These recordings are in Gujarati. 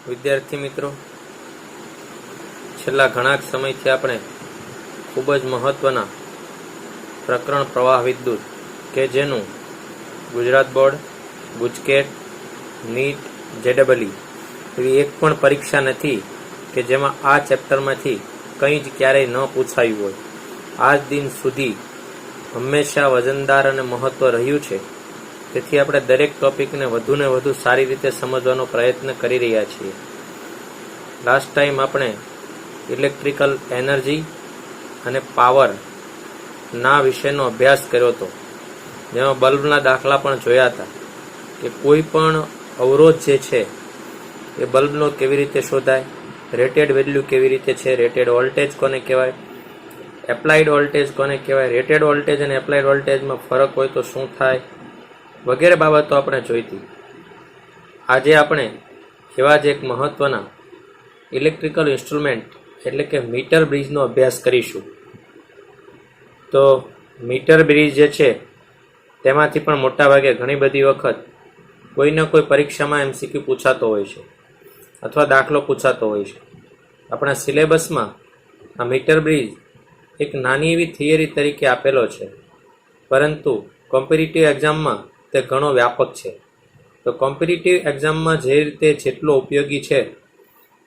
વિદ્યાર્થી મિત્રો, છેલ્લા ઘણા સમયથી આપણે ખૂબ જ મહત્વના પ્રકરણ પ્રવાહ વિદ્યુત કે જેનું ગુજરાત બોર્ડ, ગુજકેટ, નીટ, જેડબલઈ એવી એક પણ પરીક્ષા નથી કે જેમાં આ ચેપ્ટરમાંથી કંઈ જ ક્યારેય ન પૂછાયું હોય. આજ દિન સુધી હંમેશા વજનદાર અને મહત્વ રહ્યું છે. તેથી આપણે દરેક ટોપિકને વધુને વધુ સારી રીતે સમજવાનો પ્રયત્ન કરી રહ્યા છીએ. લાસ્ટ ટાઈમ આપણે ઇલેક્ટ્રિકલ એનર્જી અને પાવર ના વિષયનો અભ્યાસ કર્યો હતો, જેમાં બલ્બના દાખલા પણ જોયા હતા કે કોઈ પણ અવરોધ જે છે એ બલ્બનો કેવી રીતે શોધાય, રેટેડ વેલ્યુ કેવી રીતે છે, રેટેડ વોલ્ટેજ કોને કહેવાય, એપ્લાઇડ વોલ્ટેજ કોને કહેવાય, રેટેડ વોલ્ટેજ અને એપ્લાઇડ વોલ્ટેજમાં ફરક હોય તો શું થાય, વગેરે બાબતો આપણે જોઈ હતી. આજે આપણે એવા જ એક મહત્વના ઇલેક્ટ્રિકલ ઇન્સ્ટ્રુમેન્ટ એટલે કે મીટર બ્રિજનો અભ્યાસ કરીશું. તો મીટર બ્રિજ જે છે તેમાંથી પણ મોટાભાગે ઘણી બધી વખત કોઈને કોઈ પરીક્ષામાં MCQ પૂછાતો હોય છે અથવા દાખલો પૂછાતો હોય છે. આપણા સિલેબસમાં આ મીટર બ્રિજ એક નાની એવી થિયરી તરીકે આપેલો છે, પરંતુ કોમ્પિટિટિવ એક્ઝામમાં તે ઘણો વ્યાપક છે. તો કોમ્પિટિટિવ એક્ઝામમાં જે રીતે જેટલો ઉપયોગી છે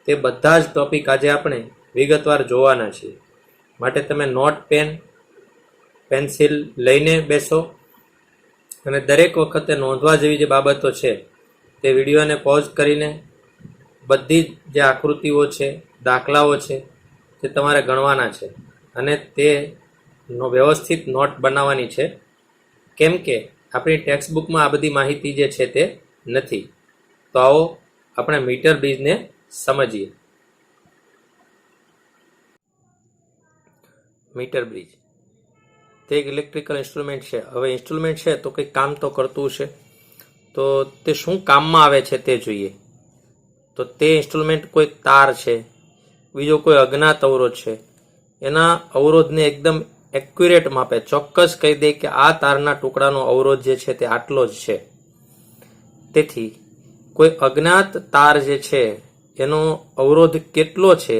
તે બધા જ ટોપિક આજે આપણે વિગતવાર જોવાના છીએ. માટે તમે નોટ, પેન્સિલ લઈને બેસો અને દરેક વખતે નોંધવા જેવી જે બાબતો છે તે વિડીયોને પોઝ કરીને બધી જે આકૃતિઓ છે, દાખલાઓ છે તે તમારે ગણવાના છે અને તેનો વ્યવસ્થિત નોટ બનાવવાની છે. કેમ કે આપણી ટેક્સ્ટબુકમાં આ બધી માહિતી જે છે તે નથી. તો આવો આપણે મીટર બ્રિજને સમજીએ. મીટર બ્રિજ તે એક ઇલેક્ટ્રિકલ ઇન્સ્ટ્રુમેન્ટ છે. હવે ઇન્સ્ટ્રુમેન્ટ છે તો કંઈક કામ તો કરતું છે, તો તે શું કામમાં આવે છે તે જોઈએ. તો તે ઇન્સ્ટ્રુમેન્ટ કોઈ તાર છે, બીજો કોઈ અજ્ઞાત અવરોધ છે, એના અવરોધને એકદમ એક્યુરેટ માપે, ચોક્કસ કહી દે કે આ તારના ટુકડાનો અવરોધ જે છે તે આટલો જ છે. તેથી કોઈ અજ્ઞાત તાર જે છે એનો અવરોધ કેટલો છે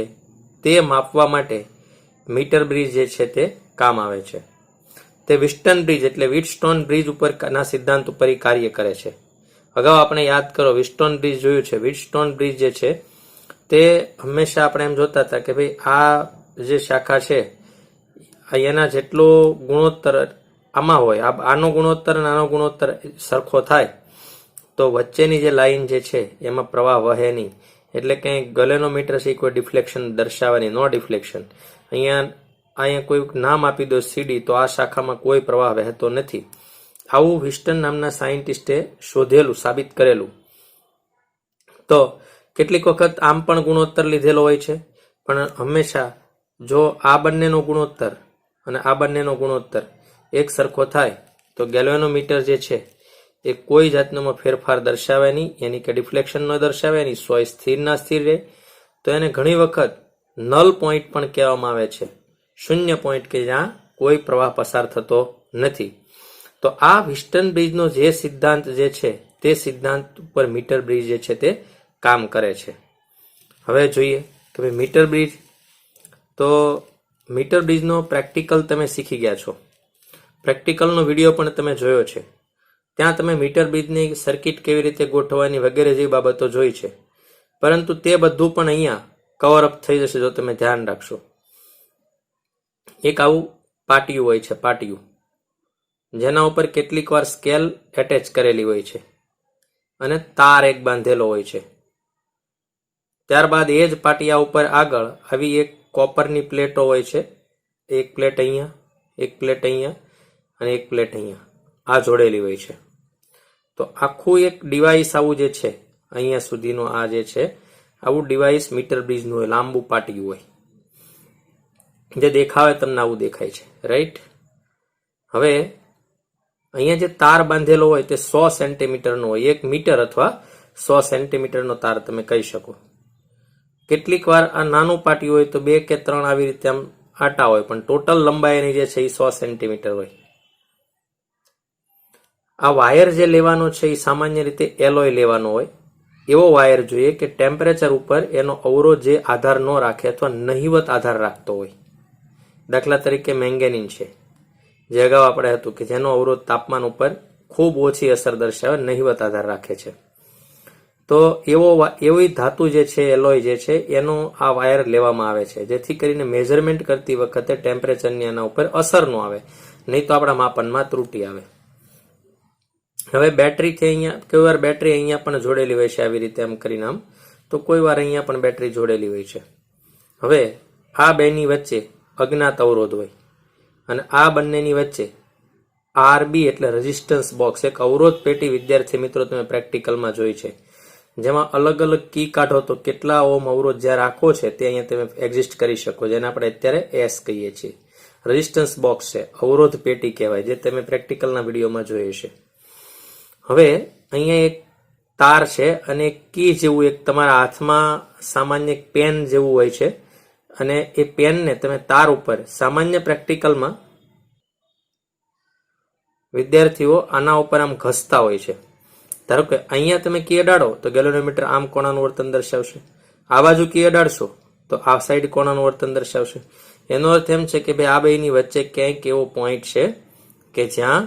તે માપવા માટે મીટર બ્રિજ જે છે તે કામ આવે છે. તે વિસ્ટન બ્રિજ એટલે વ્હીટસ્ટોન બ્રિજ ઉપરના સિદ્ધાંત ઉપર કાર્ય કરે છે. અગાઉ આપણે યાદ કરો, વ્હીટસ્ટોન બ્રિજ જોયું છે. વ્હીટસ્ટોન બ્રિજ જે છે તે હંમેશા આપણે એમ જોતા હતા કે ભાઈ આ જે શાખા છે એના જેટલો ગુણોત્તર આમાં હોય, આનો ગુણોત્તર અને આનો ગુણોત્તર સરખો થાય તો વચ્ચેની જે લાઈન જે છે એમાં પ્રવાહ વહે નહીં. એટલે કંઈ ગલેનોમીટર છે કોઈ ડિફ્લેક્શન દર્શાવવાની, નો ડિફ્લેક્શન. અહીંયા કોઈ નામ આપી દો CD તો આ શાખામાં કોઈ પ્રવાહ વહેતો નથી. આવું વ્હીટસ્ટન નામના સાયન્ટિસ્ટે શોધેલું, સાબિત કરેલું. તો કેટલીક વખત આમ પણ ગુણોત્તર લીધેલો હોય છે, પણ હંમેશા જો આ બંનેનો ગુણોત્તર અને આ બંનેનો ગુણોત્તર એક સરખો થાય તો ગેલ્વેનોમીટર જે છે એ કોઈ જાતનો ફેરફાર દર્શાવે નહીં, એની કે ડિફ્લેક્શન ન દર્શાવે નહીં, સ્થિર ના સ્થિર રહે. તો એને ઘણી વખત નલ પોઈન્ટ પણ કહેવામાં આવે છે, શૂન્ય પોઈન્ટ કે જ્યાં કોઈ પ્રવાહ પસાર થતો નથી. તો આ વ્હીટસ્ટન બ્રિજનો જે સિદ્ધાંત જે છે તે સિદ્ધાંત ઉપર મીટર બ્રિજ જે છે તે કામ કરે છે. હવે જોઈએ કે ભાઈ મીટર બ્રિજ, તો મીટર બ્રિજનો પ્રેક્ટિકલ તમે શીખી ગયા છો, પ્રેક્ટિકલનો વિડીયો પણ તમે જોયો છે. ત્યાં તમે મીટર બ્રિજની સર્કિટ કેવી રીતે ગોઠવવાની વગેરે જેવી બાબતો જોઈ છે. પરંતુ તે બધું પણ અહીંયા કવર અપ થઈ જશે જો તમે ધ્યાન રાખશો. એક આવું પાટિયું હોય છે, પાટિયું જેના ઉપર કેટલીક વાર સ્કેલ એટેચ કરેલી હોય છે અને તાર એક બાંધેલો હોય છે. ત્યારબાદ એ જ પાટિયા ઉપર આગળ આવી એક કોપરની પ્લેટો હોય છે. એક પ્લેટ અહીંયા, એક પ્લેટ અહીંયા અને એક પ્લેટ અહીંયા, આ જોડેલી હોય છે. તો આખું એક ડિવાઇસ આવું જે છે અહીંયા સુધીનો આ જે છે આવું ડિવાઇસ મીટર બ્રિજનું હોય, લાંબુ પાટિયું હોય. જે દેખાવે તમને આવું દેખાય છે, રાઈટ? હવે અહીંયા જે તાર બાંધેલો હોય તે 100 સેન્ટીમીટરનો હોય, 1 મીટર અથવા 100 સેન્ટીમીટરનો તાર તમે કહી શકો. કેટલીક વાર આ નાનું પાટિયું હોય તો 2 કે 3 આવી રીતે આમ આટા હોય, પણ ટોટલ લંબાઈની જે છે એ 100 સેન્ટીમીટર હોય. આ વાયર જે લેવાનો છે એ સામાન્ય રીતે એલોય લેવાનો હોય. એવો વાયર જોઈએ કે ટેમ્પરેચર ઉપર એનો અવરોધ જે આધાર ન રાખે અથવા નહિવત આધાર રાખતો હોય. દાખલા તરીકે મેંગેનીન છે, જે અગાઉ આપણે હતું કે જેનો અવરોધ તાપમાન ઉપર ખૂબ ઓછી અસર દર્શાવે, નહિવત આધાર રાખે છે. તો એવી ધાતુ જે છે, એલોય જે છે, એનો આ વાયર લેવામાં આવે છે, જેથી કરીને મેઝરમેન્ટ કરતી વખતે ટેમ્પરેચરની એના ઉપર અસર ન આવે, નહીં તો આપણા માપનમાં ત્રુટી આવે. હવે બેટરીથી અહીંયા કોઈ વાર બેટરી અહીંયા પણ જોડેલી હોય છે, આવી રીતે આમ કરીને આમ, તો કોઈ વાર અહીંયા પણ બેટરી જોડેલી હોય છે. હવે આ બેની વચ્ચે અજ્ઞાત અવરોધ હોય અને આ બંનેની વચ્ચે આરબી એટલે રેઝિસ્ટન્સ બોક્સ, એક અવરોધ પેટી વિદ્યાર્થી મિત્રો તમે પ્રેક્ટિકલમાં જોઈ છે, જેમાં અલગ અલગ કી કાઢો તો કેટલા ઓમ અવરોધ જ્યાં રાખો છે તે અહીંયા તમે એક્ઝિસ્ટ કરી શકો, જેને આપણે અત્યારે એસ કહીએ છીએ. રેઝિસ્ટન્સ બોક્સ છે, અવરોધ પેટી કહેવાય, જે તમે પ્રેક્ટિકલના વિડીયોમાં જોઈ છે. હવે અહીંયા એક તાર છે અને એક કી જેવું એક તમારા હાથમાં સામાન્ય એક પેન જેવું હોય છે, અને એ પેનને તમે તાર ઉપર સામાન્ય પ્રેક્ટિકલમાં વિદ્યાર્થીઓ આના ઉપર આમ ઘસતા હોય છે. ધારો કે અહીંયા તમે કી અડાડો તો ગેલ્વેનોમીટર આમ કોણાનું વર્તન દર્શાવશે, આ બાજુ કી અડાડશો તો આ સાઈડ કોણાનું વર્તન દર્શાવશે. એનો અર્થ એમ છે કે ભાઈ આ બેની વચ્ચે ક્યાંક એવો પોઈન્ટ છે કે જ્યાં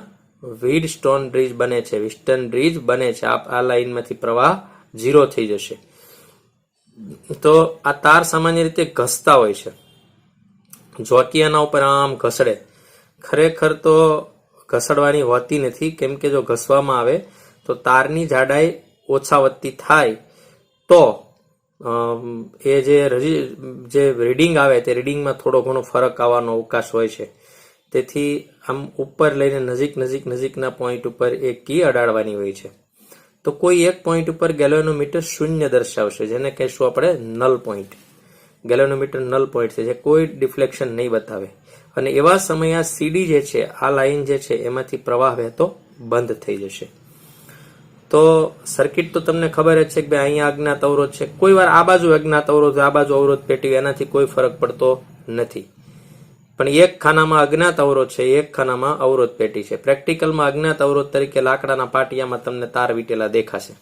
વ્હીટસ્ટોન બ્રિજ બને છે, વિસ્ટન બ્રિજ બને છે. આ લાઈનમાંથી પ્રવાહ 0 થઈ જશે. તો આ તાર સામાન્ય રીતે ઘસતા હોય છે. જોકી આના ઉપર આમ ઘસડે, ખરેખર તો ઘસડવાની હોતી નથી, કેમ કે જો ઘસવામાં આવે તો તારની જાડાઈ ઓછા વધતી થાય તો એ જે રીડિંગ આવે તે રીડિંગમાં થોડો ઘણો ફરક આવવાનો અવકાશ હોય છે. તેથી આમ ઉપર લઈને નજીકના પોઈન્ટ ઉપર એ કી અડાડવાની હોય છે. તો કોઈ એક પોઈન્ટ ઉપર ગેલ્વેનોમીટર શૂન્ય દર્શાવશે, જેને કહીશું આપણે null point. Galvanometer null point છે, જે કોઈ ડિફ્લેક્શન નહીં બતાવે. અને એવા સમયે આ સીડી જે છે, આ લાઈન જે છે, એમાંથી પ્રવાહ વહેતો બંધ થઈ જશે. તો સર્કિટ તો તમને ખબર જ છે કે ભાઈ અહીંયા અજ્ઞાત અવરોધ છે, કોઈ વાર આ બાજુ અજ્ઞાત અવરોધ, આ બાજુ અવરોધ પેટી, એનાથી કોઈ ફરક પડતો નથી. પણ એક ખાનામાં અજ્ઞાત અવરોધ છે, એક ખાનામાં અવરોધ પેટી છે. પ્રેક્ટિકલમાં અજ્ઞાત અવરોધ તરીકે લાકડાના પાટિયામાં તમને તાર વીટેલા દેખાશે.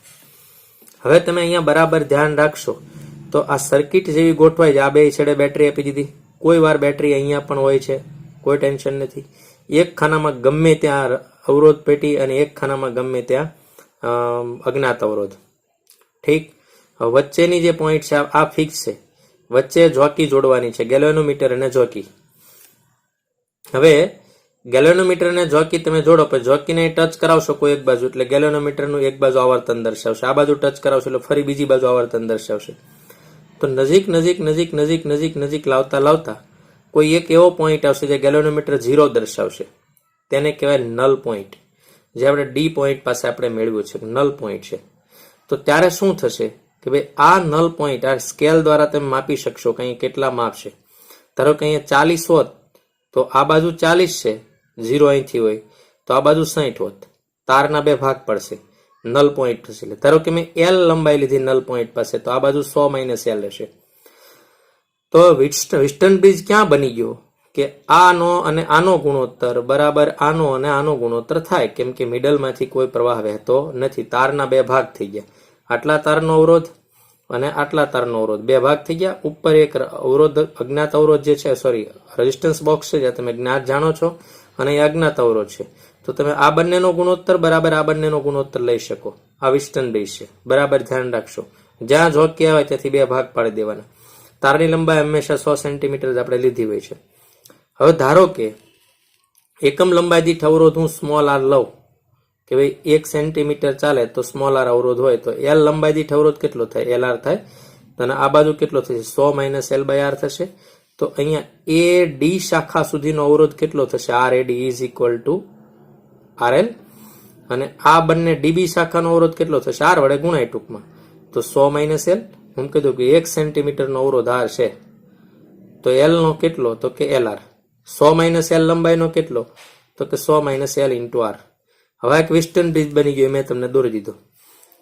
હવે તમે અહીંયા બરાબર ધ્યાન રાખશો તો આ સર્કિટ જેવી ગોઠવાય છે. આ બે છેડે બેટરી આપી દીધી, કોઈ વાર બેટરી અહીંયા પણ હોય છે, કોઈ ટેન્શન નથી. એક ખાનામાં ગમે ત્યાં અવરોધ પેટી અને એક ખાનામાં ગમે ત્યાં અજ્ઞાત અવરોધ. ઠીક. વચ્ચેની જે પોઈન્ટ છે આ ફિક્સ છે, વચ્ચે જોકી જોડવાની છે, ગેલ્વેનોમીટર અને જોકી. હવે ગેલ્વેનોમીટર અને જોકી તમે જોડો, પછી જોકીને ટચ કરાવશો કોઈ એક બાજુ એટલે ગેલ્વેનોમીટરનું એક બાજુ આવર્તન દર્શાવશે, આ બાજુ ટચ કરાવશો એટલે ફરી બીજી બાજુ આવર્તન દર્શાવશે. તો નજીક લાવતા કોઈ એક એવો પોઈન્ટ આવશે જે ગેલ્વેનોમીટર 0 દર્શાવશે, તેને કહેવાય નલ પોઈન્ટ, જે આપણે ડી પોઈન્ટ પાસે આપણે મેળવ્યું છે, નલ પોઈન્ટ છે. તો ત્યારે શું થશે કે ભાઈ આ નલ પોઈન્ટ આ સ્કેલ દ્વારા તમે માપી શકશો કે અહીં કેટલા માપ છે. ધારો કે અહીંયા 40 હોત તો આ બાજુ 40 છે, 0 અહીંથી હોય તો આ બાજુ 60 હોત, તારના બે ભાગ પડશે, નલ પોઈન્ટ થશે. એટલે ધારો કે મેં એલ લંબાઈ લીધી નલ પોઈન્ટ પાસે, તો આ બાજુ 100 - એલ હશે. તો વિસ્ટન બ્રિજ ક્યાં બની ગયો કે આનો અને આનો ગુણોત્તર બરાબર આનો અને આનો ગુણોત્તર થાય, કેમ કે મિડલમાંથી કોઈ પ્રવાહ વહેતો નથી. તારના બે ભાગ થઈ ગયા, આટલા તારનો અવરોધ અને આટલા તારનો અવરોધ, બે ભાગ થઈ ગયા. ઉપર એક અવરોધ અજ્ઞાત અવરોધ જે છે, સોરી રેઝિસ્ટન્સ બોક્સ છે, જ્યાં તમે જ્ઞાત જાણો છો, અને એ અજ્ઞાત અવરોધ છે. તો તમે આ બંનેનો ગુણોત્તર બરાબર આ બંનેનો ગુણોત્તર લઈ શકો. આ વિસ્ટન બ્રિજ છે, બરાબર ધ્યાન રાખશો. જ્યાં જોકી આવે ત્યાંથી બે ભાગ પાડી દેવાના. તારની લંબાઈ હંમેશા 100 સેન્ટીમીટર જ આપણે લીધી હોય છે. હવે ધારો કે એકમ લંબાઈ દીઠ અવરોધ હું સ્મોલ આર લઉં, કે ભાઈ 1 સેન્ટીમીટર ચાલે તો સ્મોલ આર અવરોધ હોય તો એલ લંબાઈ દીઠ અવરોધ કેટલો થાય, એલ આર થાય. અને આ બાજુ કેટલો થશે, 100 - L/R થશે. તો અહીંયા એ ડી શાખા સુધીનો અવરોધ કેટલો થશે, R A D is equal to RL. અને આ બંને ડીબી શાખાનો અવરોધ કેટલો થશે, આર વડે ગુણાય ટૂંકમાં, તો 100 - L. હું કહી દઉં કે 1 સેન્ટીમીટરનો અવરોધ આર છે, તો એલ નો કેટલો, તો કે LR. 100 - L લંબાઈનો કેટલો, તો કે 100 - L ઇન્ટુ આર. હવે એક વિસ્ટન બ્રિજ બની ગયો, મેં તમને દોરી દીધો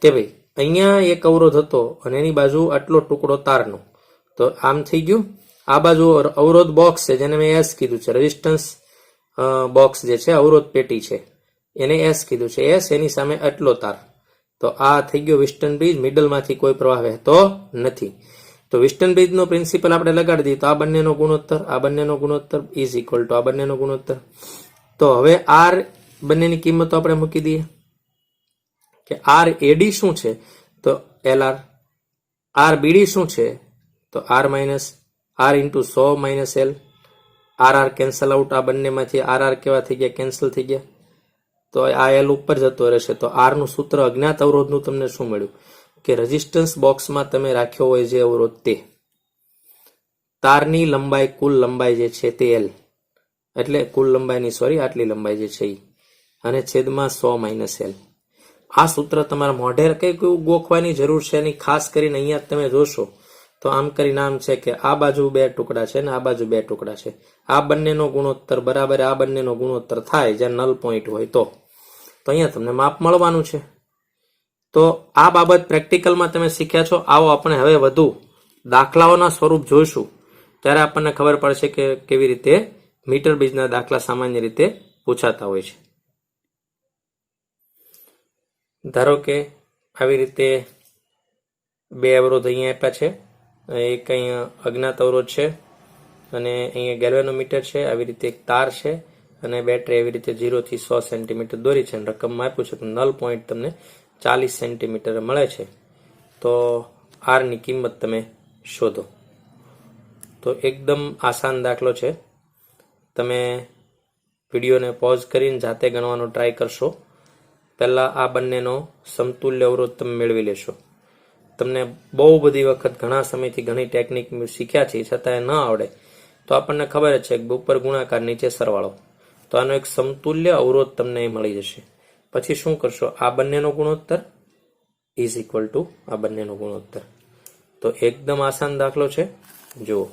કે ભાઈ અહીંયા એક અવરોધ હતો અને એની બાજુ આટલો ટુકડો તારનો, તો આમ થઈ ગયું. આ બાજુ અવરોધ બોક્સ છે, જેને મેં એસ કીધું છે, રેઝિસ્ટન્સ બોક્સ જે છે, અવરોધ પેટી છે, એને એસ કીધું છે, એસ એની સામે આટલો તાર. તો આ થઈ ગયો વિસ્ટર્ન બ્રિજ, મિડલમાંથી કોઈ પ્રવાહ વહેતો નથી. તો વિસ્ટર્ન બ્રિજનો પ્રિન્સિપલ આપણે લગાડી દઈએ તો આ બંનેનો ગુણોત્તર ઇઝ ઇક્વલ ટુ આ બંનેનો ગુણોત્તર. તો હવે આર બંનેની કિંમતો આપણે મૂકી દઈએ કે આર એડી શું છે તો LR, આર બીડી શું છે તો R minus R into 100 minus L. RR cancel out, આ બંનેમાંથી RR કેવા થઈ ગયા, કેન્સલ થઈ ગયા. તો આ L ઉપર જતો રહેશે. તો R નું સૂત્ર અજ્ઞાત અવરોધનું તમને શું મળ્યું કે રેઝિસ્ટન્સ બોક્સમાં તમે રાખ્યો હોય જે અવરોધ તે તારની લંબાઈ, કુલ લંબાઈ જે છે તે L, એટલે કુલ લંબાઈની સોરી આટલી લંબાઈ જે છે અને છેદમાં 100 માઇનસ L. આ સૂત્ર તમારા મોઢે કઈ ગોખવાની જરૂર છે નહીં. ખાસ કરીને અહીંયા તમે જોશો તો આમ કરીને આમ છે કે આ બાજુ બે ટુકડા છે ને આ બાજુ બે ટુકડા છે, આ બંનેનો ગુણોત્તર બરાબર આ બંનેનો ગુણોત્તર થાય જ્યાં નલ પોઈન્ટ હોય તો અહીંયા તમને માપ મળવાનું છે. તો આ બાબત પ્રેક્ટિકલમાં તમે શીખ્યા છો. આવો આપણે હવે વધુ દાખલાઓના સ્વરૂપ જોઈશું ત્યારે આપણને ખબર પડશે કે કેવી રીતે મીટર બ્રિજના દાખલા સામાન્ય રીતે પૂછાતા હોય છે. ધારો કે આવી રીતે બે અવરોધ અહીંયા આપ્યા છે, એક અહીંયા અજ્ઞાત અવરોધ છે અને અહીંયા ગેલ્વેનોમીટર છે, આવી રીતે એક તાર છે અને બેટરી એવી રીતે 0 થી 100 સેન્ટીમીટર દોરી છે અને રકમમાં આપ્યું છે તો નલ પોઈન્ટ તમને 40 સેન્ટીમીટર મળે છે. તો R ની કિંમત તમે શોધો. તો એકદમ આસાન દાખલો છે. તમે વિડીયોને પોઝ કરીને જાતે ગણવાનો ટ્રાય કરશો. પહેલા આ બંનેનો સમતુલ્ય અવરોધ તમે મેળવી લેશો. તમને બહુ બધી વખત ઘણા સમયથી ઘણી ટેકનિક શીખ્યા છે છતાં ન આવડે તો આપણને ખબર જ છે કે ઉપર ગુણાકાર નીચે સરવાળો. તો આનો એક સમતુલ્ય અવરોધ તમને મળી જશે. પછી શું કરશો, આ બંનેનો ગુણોત્તર ઇઝ ઇક્વલ ટુ આ બંનેનો ગુણોત્તર. તો એકદમ આસાન દાખલો છે. જુઓ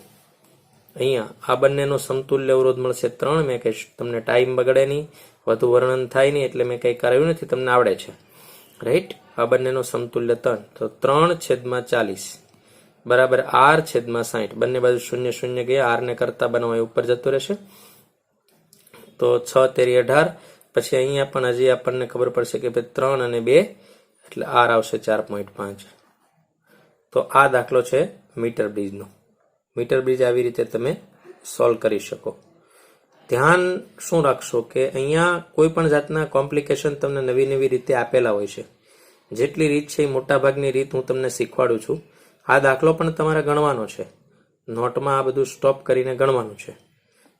અહીંયા આ બંનેનો સમતુલ્ય અવરોધ મળશે 3. મેં કઈ તમને ટાઈમ બગડે નહીં, વધુ વર્ણન થાય નહીં એટલે મેં કંઈ કરાવ્યું નથી, તમને આવડે છે રાઈટ. આ બંનેનો સમતુલ્ય 3, તો 3/40 બરાબર R/60. બંને બાજુ 0 0 ગયા, R ને કરતા બનાવવા ઉપર જતો રહેશે. તો 6 તેરી 18. પછી અહીંયા પણ હજી આપણને ખબર પડશે કે 3 અને 2 એટલે R આવશે 4.5. તો આ દાખલો છે મીટર બ્રિજનો. મીટર બ્રિજ આવી રીતે તમે સોલ્વ કરી શકો. ધ્યાન શું રાખશો કે અહીંયા કોઈ પણ જાતના કોમ્પ્લિકેશન તમને નવી નવી રીતે આપેલા હોય છે. જેટલી રીત છે એ મોટાભાગની રીત હું તમને શીખવાડું છું. આ દાખલો પણ તમારે ગણવાનો છે. નોટમાં આ બધું સ્ટોપ કરીને ગણવાનું છે,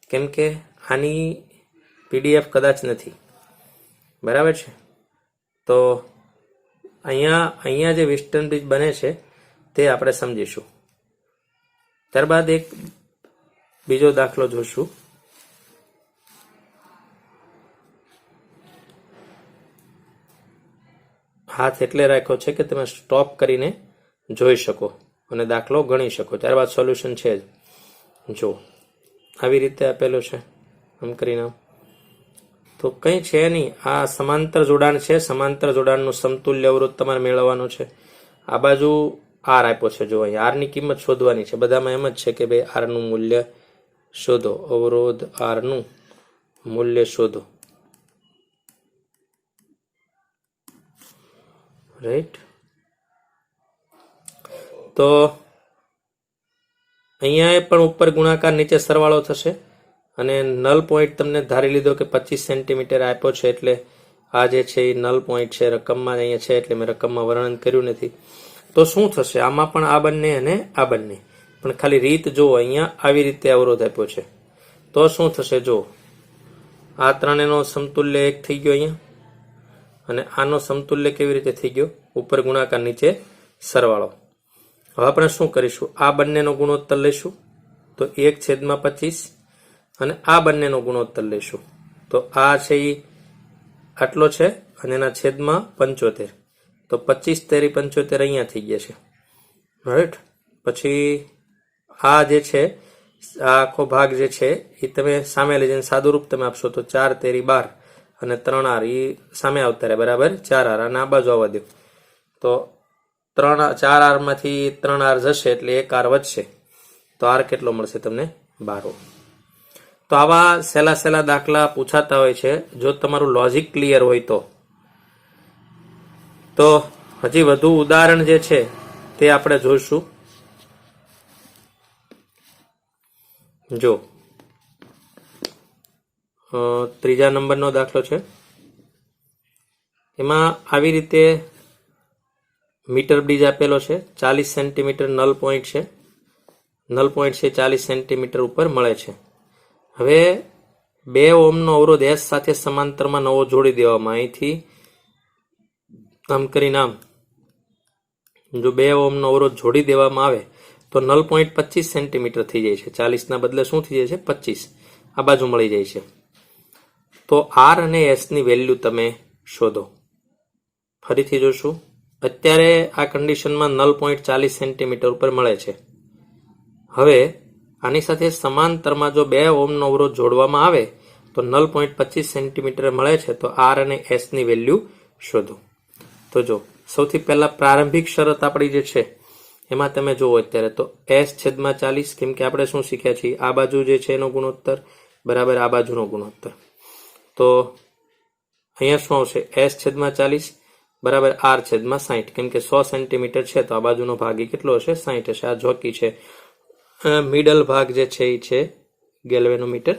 કેમ કે આની PDF કદાચ નથી, બરાબર છે. તો અહીંયા જે વેસ્ટર્ન બ્રિજ બને છે તે આપણે સમજીશું. ત્યારબાદ એક બીજો દાખલો જોશું. હાથ એટલે રાખ્યો છે કે તમે સ્ટોપ કરીને જોઈ શકો અને દાખલો ગણી શકો. ત્યારબાદ સોલ્યુશન છે જ. જો આવી રીતે આપેલું છે આમ કરીને, તો કંઈ છે નહીં. આ સમાંતર જોડાણ છે. સમાંતર જોડાણનું સમતુલ્ય અવરોધ તમારે મેળવવાનો છે. આ બાજુ R આપ્યો છે. જો અહીં R ની કિંમત શોધવાની છે. બધામાં એમ જ છે કે ભાઈ R નું મૂલ્ય શોધો, અવરોધ R નું મૂલ્ય શોધો, રાઈટ. તો અહીંયા પણ ઉપર ગુણાકાર નીચે સરવાળો થશે અને નલ પોઈન્ટ તમને ધારી લીધો કે 25 સેન્ટીમીટર આપ્યો છે એટલે આ જે છે એ નલ પોઈન્ટ છે. રકમમાં અહીંયા છે એટલે મેં રકમમાં વર્ણન કર્યું નથી. તો શું થશે, આમાં પણ આ બંને અને આ બંને, પણ ખાલી રીત જો અહીંયા આવી રીતે અવરોધ આપ્યો છે તો શું થશે. જો આ ત્રણેયનો સમતુલ્ય 1 થઈ ગયો અહીંયા અને આનો સમતુલ્ય કેવી રીતે થઈ ગયો, ઉપર ગુણાકાર નીચે સરવાળો. હવે આપણે શું કરીશું, આ બંનેનો ગુણોત્તર લઈશું તો 1/25 અને આ બંનેનો ગુણોત્તર લઈશું તો આ છે એ આટલો છે અને એના છેદમાં 75. તો 25 તેરી 75 અહીંયા થઈ ગયા છે, રાઈટ. પછી આ જે છે આ આખો ભાગ જે છે એ તમે સામે લઈ જઈને સાદુરૂપ તમે આપશો તો 4 તેરી 12 અને 3R એ સામે આવતા રહે, બરાબર 4R અને આ બાજુ આવવા દો તો 4R માંથી 3R જશે એટલે 1R વધશે તો R કેટલો મળશે તમને 12. તો આવા સહેલા દાખલા પૂછાતા હોય છે. જો તમારું લોજિક ક્લિયર હોય તો હજી વધુ ઉદાહરણ જે છે તે આપણે જોઈશું. જો ત્રીજા નંબરનો દાખલો છે. એમાં આવી રીતે મીટર બ્રિજ આપેલો છે. 40 સેન્ટીમીટર નલ પોઈન્ટ છે. નલ પોઈન્ટ છે 40 સેન્ટીમીટર ઉપર મળે છે. હવે 2 ઓહ્મનો અવરોધ S સાથે સમાંતરમાં નવો જોડી દેવામાં, અહીંથી આમ કરીને આમ જો 2 ઓહ્મનો અવરોધ જોડી દેવામાં આવે તો નલ પોઈન્ટ 25 સેન્ટીમીટર થઈ જાય છે. 40 ના બદલે શું થઈ જાય છે? 25. આ બાજુ મળી જાય છે. તો R અને S ની વેલ્યુ તમે શોધો. ફરીથી જોશું. અત્યારે આ કન્ડિશનમાં નલ પોઈન્ટ 40 સેન્ટીમીટર ઉપર મળે છે. હવે આની સાથે સમાંતરમાં જો 2 ઓહ્મનો અવરોધ જોડવામાં આવે તો નલ પોઈન્ટ 25 સેન્ટીમીટર મળે છે. તો R અને S ની વેલ્યુ શોધો. તો જો સૌથી પહેલા પ્રારંભિક શરત આપણી જે છે એમાં તમે જુઓ અત્યારે તો S છેદમાં 40, કેમ કે આપણે શું શીખ્યા છીએ? આ બાજુ જે છે એનો ગુણોત્તર બરાબર આ બાજુનો ગુણોત્તર. તો અહીંયા શું આવશે? S છેદમાં 40 બરાબર R છેદમાં 60, કેમ કે 100 સેન્ટીમીટર છે તો આ બાજુનો ભાગ એ કેટલો હશે? 60 હશે. આ જોકી છે. મિડલ ભાગ જે છે એ છે ગેલ્વેનોમીટર.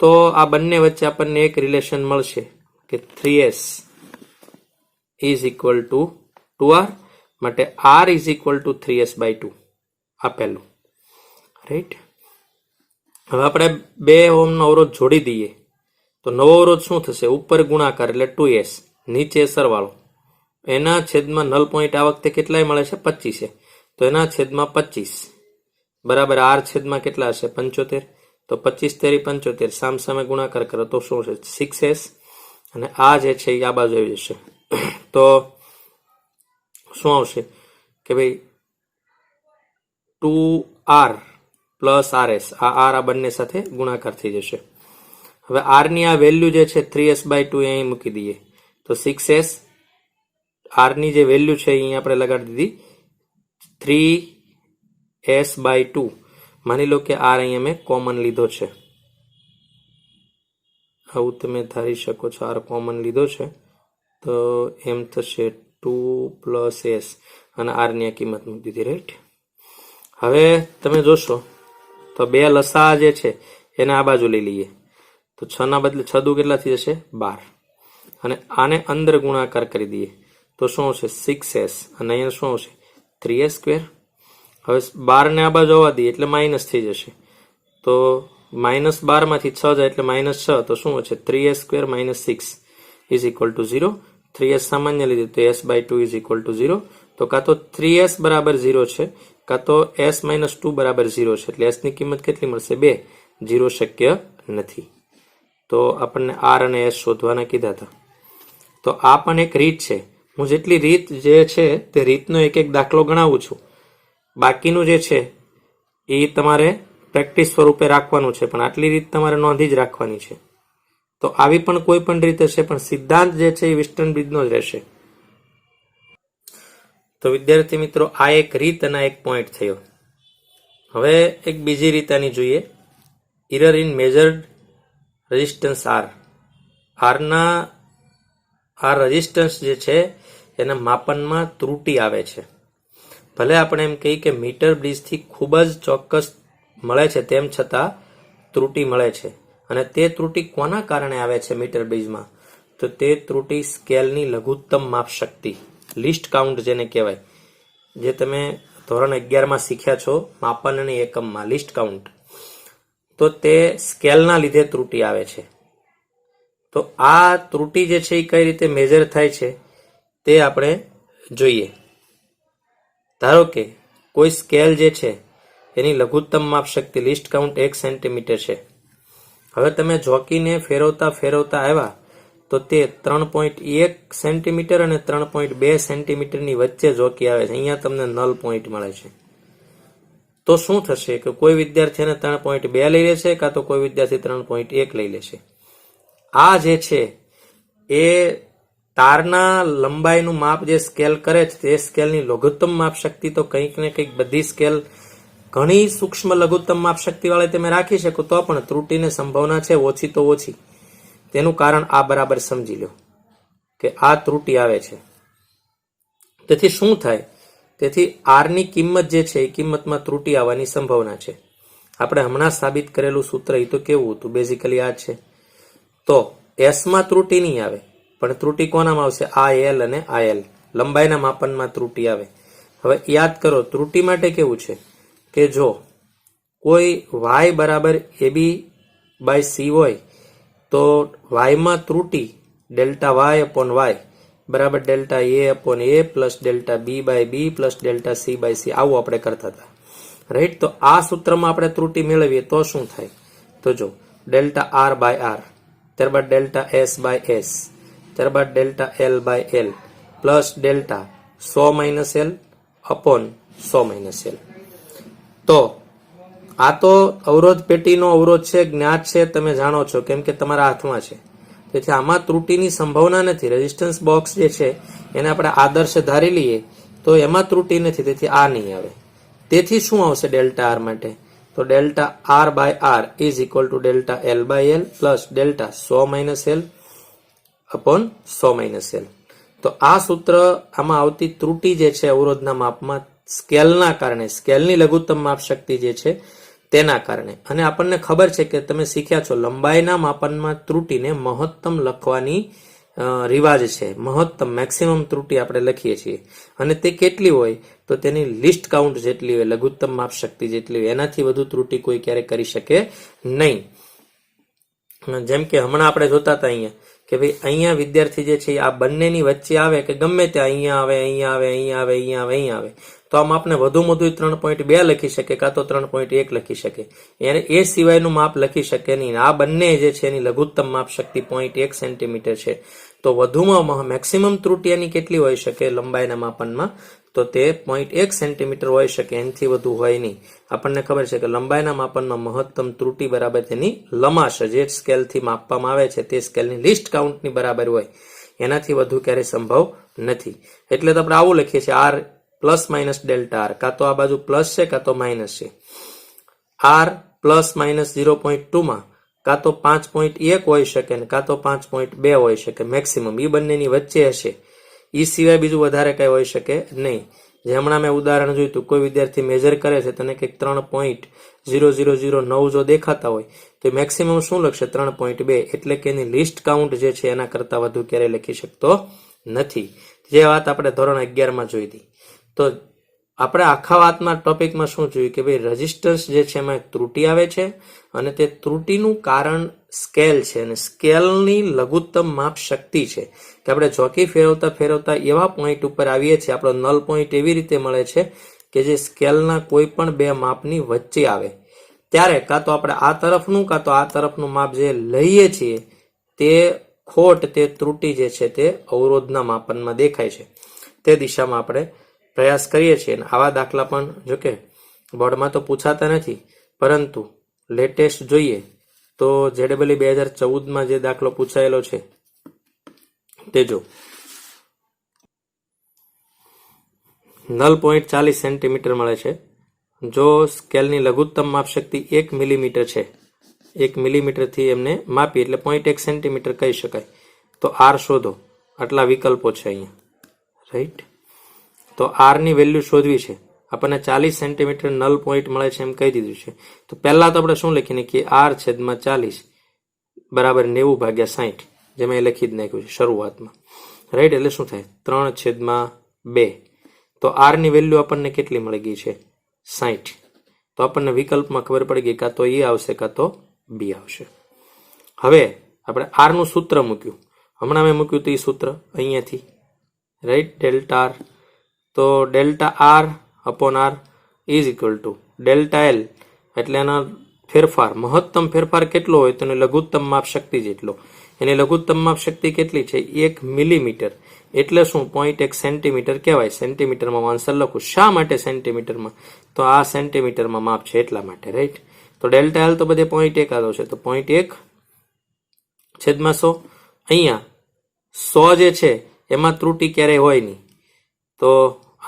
તો આ બંને વચ્ચે આપણને એક રિલેશન મળશે કે 3S is equal two 2R, માટે R is equal two 3S/2 આપેલું. રાઈટ. હવે આપણે 2 ઓહ્મનો અવરોધ જોડી દઈએ તો નવો અવરોધ શું થશે? ઉપર ગુણાકાર એટલે 2S, નીચે સરવાળો. એના છેદમાં નલ પોઈન્ટ આ વખતે કેટલાય મળે છે? 25. તો એના છેદમાં 25 બરાબર R છેદમાં કેટલા હશે? 75. તો 25 તેરી 75, સામસામે ગુણાકાર કરો તો શું છે? 6S. અને આ જે છે એ આ બાજુ આવી જશે. તો શું આવશે કે ભાઈ 2R પ્લસ RS. આ R આ બંને સાથે ગુણાકાર થઈ જશે. હવે R ની આ વેલ્યુ જે છે 3S/2 અહીં મૂકી દઈએ તો 6S. R ની જે વેલ્યુ છે અહીં આપણે લગાડી દીધી 3S/2. માની લો કે R અહીં અમે કોમન લીધો છે. આવું તમે ધારી શકો છો. R કોમન લીધો છે તો એમ થશે 2 પ્લસ S અને R ની કિંમત મૂકી દીધી. રાઈટ. હવે તમે જોશો તો 2 લસા જે છે એને આ બાજુ લઈ લઈએ તો 6 ના બદલે 6 દુ કેટલા થઈ જશે? 12. અને આને અંદર ગુણાકાર કરી દઈએ તો શું આવશે? 6S. અને અહીંયા શું આવશે? 3S². હવે 12 ને આ બાજુ આવવા દઈએ એટલે માઇનસ થઈ જશે. તો -12 માંથી 6 જાય એટલે -6. તો શું છે? 3S² - 6 is equal to 0. 3S સામાન્ય લીધું તો S/2 ઇઝ ઇક્વલ ટુ 0. તો કાં તો 3S બરાબર 0 છે, કાં તો S - 2 બરાબર 0 છે. એટલે S ની કિંમત કેટલી મળશે? 2. 0 શક્ય નથી. તો આપણને R અને S શોધવાના કીધા હતા. તો આ પણ એક રીત છે. હું જેટલી રીત જે છે તે રીતનો એક એક દાખલો ગણાવું છું. બાકીનું જે છે એ તમારે પ્રેક્ટિસ સ્વરૂપે રાખવાનું છે, પણ આટલી રીત તમારે નોંધી જ રાખવાની છે. તો આવી પણ કોઈ પણ રીતે છે, પણ સિદ્ધાંત જે છે એ વેસ્ટર્ન બ્રિજનો જ રહેશે. તો વિદ્યાર્થી મિત્રો, આ એક રીત અને એક પોઈન્ટ થયો. હવે એક બીજી રીત આની જોઈએ. Error in measured resistance R. Rના આ રેઝિસ્ટન્સ જે છે એના માપનમાં ત્રુટી આવે છે. ભલે આપણે એમ કહીએ કે મીટર બ્રિજથી ખૂબ જ ચોક્કસ મળે છે, તેમ છતાં ત્રુટી મળે છે. અને તે ત્રુટી કોના કારણે આવે છે મીટર બ્રિજમાં? તો તે ત્રુટી સ્કેલની લઘુત્તમ માપ શક્તિ, લિસ્ટ કાઉન્ટ જેને કહેવાય, જે તમે ધોરણ 11માં શીખ્યા છો માપન અને એકમમાં, લિસ્ટ કાઉન્ટ. તો તે સ્કેલના લીધે ત્રુટી આવે છે. તો આ ત્રુટી જે છે એ કઈ રીતે મેજર થાય છે તે આપણે જોઈએ. ધારો કે કોઈ સ્કેલ જે છે એની લઘુત્તમ માપ શક્તિ લિસ્ટ કાઉન્ટ 1 સેન્ટીમીટર છે. હવે તમે જોકીને ફેરવતા ફેરવતા આવ્યા તો તે 3.1 સેન્ટીમીટર અને 3.2 સેન્ટીમીટરની વચ્ચે જોકી આવે છે. અહીંયા તમને નલ પોઈન્ટ મળે છે. તો શું થશે કે કોઈ વિદ્યાર્થી એને 3.2 લઈ લેશે, કાં તો કોઈ વિદ્યાર્થી 3.1 લઈ લેશે. આ જે છે એ તારના લંબાઈનું માપ જે સ્કેલ કરે છે તે સ્કેલની લઘુત્તમ માપ શક્તિ તો કંઈક ને કંઈક બધી સ્કેલ ઘણી સૂક્ષ્મ લઘુત્તમ માપ શક્તિ વાળી તમે રાખી શકો તો પણ ત્રુટીની સંભાવના છે ઓછી તો ઓછી. તેનું કારણ આ બરાબર સમજી લો કે આ ત્રુટી આવે છે. તેથી શું થાય? તેથી આર ની કિંમત જે છે એ કિંમતમાં ત્રુટી આવવાની સંભાવના છે. આપણે હમણાં સાબિત કરેલું સૂત્ર એ તો કેવું હતું? બેઝિકલી આ છે. તો એસ માં ત્રુટી નહીં આવે, પણ ત્રુટી કોનામાં આવશે? આ એલ અને આ એલ, લંબાઈના માપનમાં ત્રુટી આવે. હવે યાદ કરો, ત્રુટી માટે કેવું છે કે જો કોઈ y બરાબર AB બાય સી હોય તો y માં ત્રુટી ડેલ્ટા y અપોન y બરાબર delta a upon a plus delta b by b plus delta c by c, આવું આપણે કરતા હતા, રાઈટ? તો આ સૂત્રમાં આપણે ત્રુટી મેળવીએ તો શું થાય? તો જો ડેલ્ટા r બાય r, ત્યારબાદ ડેલ્ટા s બાય s, ત્યારબાદ delta l by l plus delta 100 minus l upon 100 minus l. તો આ તો અવરોધ પેટીનો અવરોધ છે, જ્ઞાત છે, તમે જાણો છો કેમ કે તમારા હાથમાં છે. તેથી આમાં ત્રુટીની સંભાવના નથી. રેઝિસ્ટન્સ બોક્સ જે છે એને આપણે આદર્શ ધારી લઈએ તો એમાં ત્રુટી નથી, તેથી આ નહીં આવે. તેથી શું આવશે ડેલ્ટા આર માટે? તો delta R by R is equal to delta L by L plus delta 100 minus L upon 100 minus L. તો આ સૂત્ર આમાં આવતી ત્રુટી જે છે અવરોધના માપમાં સ્કેલના કારણે, સ્કેલની લઘુત્તમ માપ શક્તિ જે છે તેના કારણે. અને આપણને ખબર છે કે તમે શીખ્યા છો લંબાઈના માપનમાં ત્રુટીને મહત્તમ લખવાની રિવાજ છે. મહત્તમ, મેક્સિમમ ત્રુટી આપણે લખીએ છીએ, અને તે કેટલી હોય? તો તેની લિસ્ટ કાઉન્ટ જેટલી હોય, લઘુત્તમ માપ શક્તિ જેટલી હોય, એનાથી વધુ ત્રુટી કોઈ ક્યારે કરી શકે નહીં. જેમ કે હમણાં આપણે જોતા હતા અહીંયા કે ભાઈ અહીંયા વિદ્યાર્થી જે છે આ બંનેની વચ્ચે આવે કે ગમે ત્યાં અહીંયા આવે, અહીંયા આવે, અહીંયા આવે, અહીંયા આવે, અહીંયા આવે, તો આ માપને વધુમાં વધુ 3.2 લખી શકે કાં તો 3.1 લખી શકે, એને એ સિવાયનું માપ લખી શકે નહીં. આ બંને જે છે એની લઘુત્તમ માપ શક્તિ 0.1 સેન્ટીમીટર છે. તો વધુમાં મેક્સિમમ ત્રુટી એની કેટલી હોઈ શકે લંબાઈના માપનમાં? તો તે 0.1 સેન્ટીમીટર હોઈ શકે, એનાથી વધુ હોય નહીં. આપણને ખબર છે કે લંબાઈના માપનમાં મહત્તમ ત્રુટી બરાબર તેની લંબાશ, જે સ્કેલથી માપવામાં આવે છે તે સ્કેલની લિસ્ટ કાઉન્ટની બરાબર હોય, એનાથી વધુ ક્યારેય સંભવ નથી. એટલે તો આપણે આવું લખીએ છીએ R plus minus delta R, કાં તો આ બાજુ પ્લસ છે કાં તો માઇનસ છે. આર પ્લસ માઇનસ 0.2 માં કાં તો 5.1 હોઈ શકે ને કાં તો 5.2 હોઈ શકે મેક્સિમમ, એ બંનેની વચ્ચે હશે. એ સિવાય બીજું વધારે કઈ હોઈ શકે નહીં. જે હમણાં મેં ઉદાહરણ જોયું હતું, કોઈ વિદ્યાર્થી મેજર કરે છે તેને કંઈક 3.0009 જો દેખાતા હોય તો મેક્સિમમ શું લખશે? 3.2, એટલે કે એની લિસ્ટ કાઉન્ટ જે છે એના કરતા વધુ ક્યારેય લખી શકતો નથી. જે વાત આપણે ધોરણ 11 માં જોઈ હતી. તો આપણે આખા વાતમાં ટોપિકમાં શું જોયું કે ભાઈ રેઝિસ્ટન્સ જે છે એમાં ત્રુટી આવે છે, અને તે ત્રુટીનું કારણ સ્કેલ છે, અને સ્કેલની લઘુત્તમ માપ શક્તિ છે કે આપણે ચોકી ફેરવતા ફેરવતા એવા પોઈન્ટ ઉપર આવીએ છીએ, આપણો નલ પોઈન્ટ એવી રીતે મળે છે કે જે સ્કેલના કોઈ પણ બે માપની વચ્ચે આવે. ત્યારે કાં તો આપણે આ તરફનું કાં તો આ તરફનું માપ જે લઈએ છીએ તે ખોટ, તે ત્રુટી જે છે તે અવરોધના માપનમાં દેખાય છે. તે દિશામાં આપણે પ્રયાસ કરીએ છીએ. આવા દાખલા પણ જોકે બોર્ડમાં તો પૂછાતા નથી, પરંતુ લેટેસ્ટ જોઈએ તો JEE 2014માં જે દાખલો પૂછાયેલો છે તે જો નલ પોઈન્ટ 40 સેન્ટીમીટર મળે છે. જો સ્કેલની લઘુત્તમ માપ શક્તિ 1 મિલીમીટર છે, 1 મિલીમીટરથી એમને માપી એટલે 0.1 સેન્ટીમીટર કહી શકાય. તો આર શોધો, આટલા વિકલ્પો છે અહીંયા, રાઈટ? તો આર ની વેલ્યુ શોધવી છે. આપણને 40 સેન્ટીમીટર નલ પોઈન્ટ મળે છે એમ કહી દીધું છે. તો પહેલા તો આપણે શું લખી નાખીએ? આર છેદમાં 40 બરાબર 90/60, જે મેં લખી જ નાખ્યું છે શરૂઆતમાં, રાઈટ? એટલે શું થાય? 3/2. તો આર ની વેલ્યુ આપણને કેટલી મળી ગઈ છે? 60. તો આપણને વિકલ્પમાં ખબર પડી ગઈ, કાં તો એ આવશે કાં તો બી આવશે. હવે આપણે આર નું સૂત્ર મૂક્યું, હમણાં મેં મૂક્યું હતું એ સૂત્ર અહીંયાથી, રાઈટ? ડેલ્ટા આર, તો delta R upon R is equal to delta L, એટલે એના ફેરફાર, મહત્તમ ફેરફાર કેટલો હોય તો એની લઘુત્તમ માપ શક્તિ જેટલો. એની લઘુત્તમ માપ શક્તિ કેટલી છે? 1 મિલીમીટર, એટલે શું? 0.1 સેન્ટીમીટર કહેવાય. સેન્ટીમીટરમાં આન્સર લખું. શા માટે સેન્ટીમીટરમાં? તો આ સેન્ટીમીટરમાં માપ છે એટલા માટે, રાઈટ? તો ડેલ્ટા એલ તો બધે 0.1 આવ્યો છે, તો 0.1 છેદમાં 100. અહીંયા 100 જે છે એમાં ત્રુટી ક્યારેય હોય નહીં, તો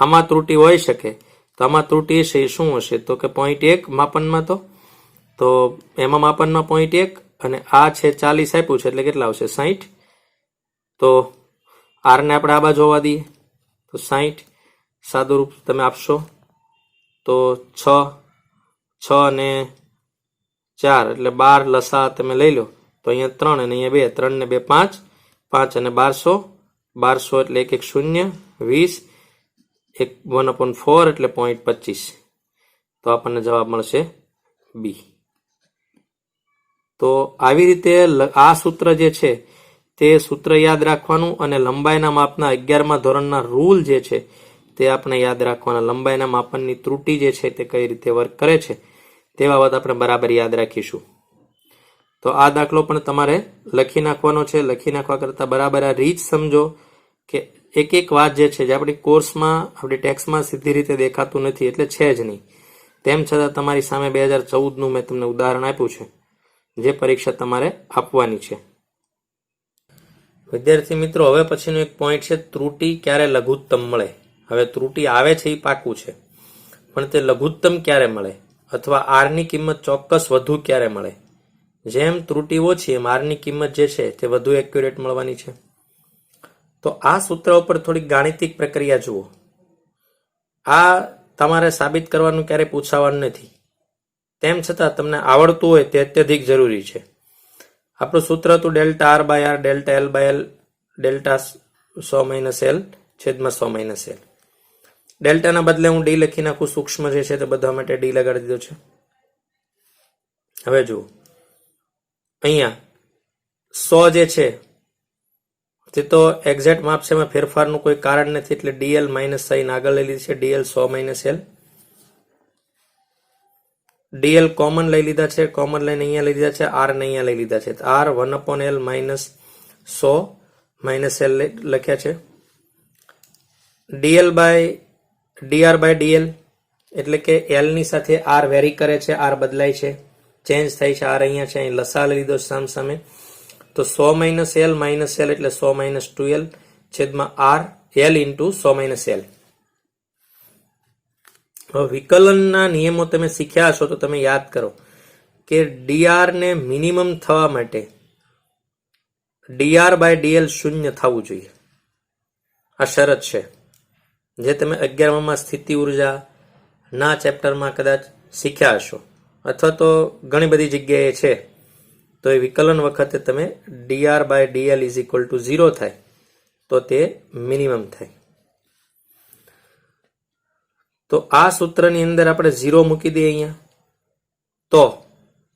આમાં ત્રુટી હોઈ શકે. તો આમાં ત્રુટી છે શું હશે? તો કે 0.1 માપનમાં, તો એમાં માપનમાં 0.1, અને આ છે 40 આપ્યું છે એટલે કેટલા આવશે? 60. તો આર ને આપણે આ બાજુ હોવા દઈએ તો 60. સાદું રૂપ તમે આપશો તો 6 અને 4 એટલે 12 લસા તમે લઈ લો તો અહીંયા 3 અને અહીંયા 2, 3 ને 2 5, 5 અને 1200 એટલે 1 1 0, 20, 1/4 એટલે 0.25. તો આપણને જવાબ મળશે બી. તો આવી રીતે આ સૂત્ર જે છે તે સૂત્ર યાદ રાખવાનું અને લંબાઈના માપના 11મા ધોરણના રૂલ જે છે તે આપણે યાદ રાખવાના. લંબાઈના માપનની ત્રુટિ જે છે તે કઈ રીતે વર્ક કરે છે તે બાબત આપણે બરાબર યાદ રાખીશું. તો આ દાખલો પણ તમારે લખી નાખવાનો છે. લખી નાખવા કરતા બરાબર આ રીત સમજો કે એક એક વાત જે છે જે આપણી કોર્સમાં આપણી ટેક્સમાં સીધી રીતે દેખાતું નથી એટલે છે જ નહીં. તેમ છતાં તમારી સામે 2014નું મેં તમને ઉદાહરણ આપ્યું છે જે પરીક્ષા તમારે આપવાની છે. વિદ્યાર્થી મિત્રો, હવે પછીનો એક પોઈન્ટ છે ત્રુટિ ક્યારે લઘુત્તમ મળે. હવે ત્રુટિ આવે છે એ પાકું છે, પણ તે લઘુત્તમ ક્યારે મળે અથવા આરની કિંમત ચોક્કસ વધુ ક્યારે મળે. જેમ ત્રુટિ ઓછી એમ આરની કિંમત જે છે તે વધુ એક્યુરેટ મળવાની છે. તો આ સૂત્ર ઉપર થોડી ગાણિતિક પ્રક્રિયા જુઓ. આ તમારે સાબિત કરવાનું ક્યારેય પૂછાવાનું નથી, તેમ છતાં તમને આવડતું હોય તે અત્યધિક જરૂરી છે. આપણું સૂત્ર હતું delta R by R delta L by L delta 100 - L છેદમાં 100 - L. ડેલ્ટાના બદલે હું ડી લખી નાખું. સૂક્ષ્મ જે છે તે બધા માટે ડી લગાડી દીધો છે. હવે જુઓ, અહીંયા 100 જે છે તે તો એક્ઝેક્ટ માપ છે, એમાં ફેરફારનું કોઈ કારણ નથી એટલે ડીએલ માઇનસ સાઇન આગળ લઈ લીધી છે. DL 100 - L. ડીએલ કોમન લઈ લીધા છે. કોમન લઈને અહીંયા લઈ લીધા છે. આર ને અહીંયા લઈ લીધા છે. આર 1/L માઇનસ 100 - L લખ્યા છે. ડીઆર બાય ડીએલ એટલે કે એલ ની સાથે આર વેરી કરે છે, આર બદલાય છે, ચેન્જ થાય છે. આર અહીંયા છે, અહીં લસા લઈ લીધો સામ સામે. તો 100 - L માઇનસ એલ એટલે 100 - 2L છેદમાં આર એલ ઇન્ટુ 100 - L. હવે વિકલનના નિયમો તમે શીખ્યા છો તો તમે યાદ કરો કે ડીઆર ને મિનિમમ થવા માટે ડીઆર બાય ડીએલ 0 થવું જોઈએ. આ શરત છે જે તમે 11માં સ્થિતિ ઉર્જા ના ચેપ્ટરમાં કદાચ શીખ્યા હશો અથવા તો ઘણી બધી જગ્યાએ છે. તો એ વિકલન વખતે તમે dR by dL is equal to 0 થાય તો તે મિનિમમ થાય. તો આ સૂત્રની અંદર આપણે 0 મૂકી દઈએ અહીંયા તો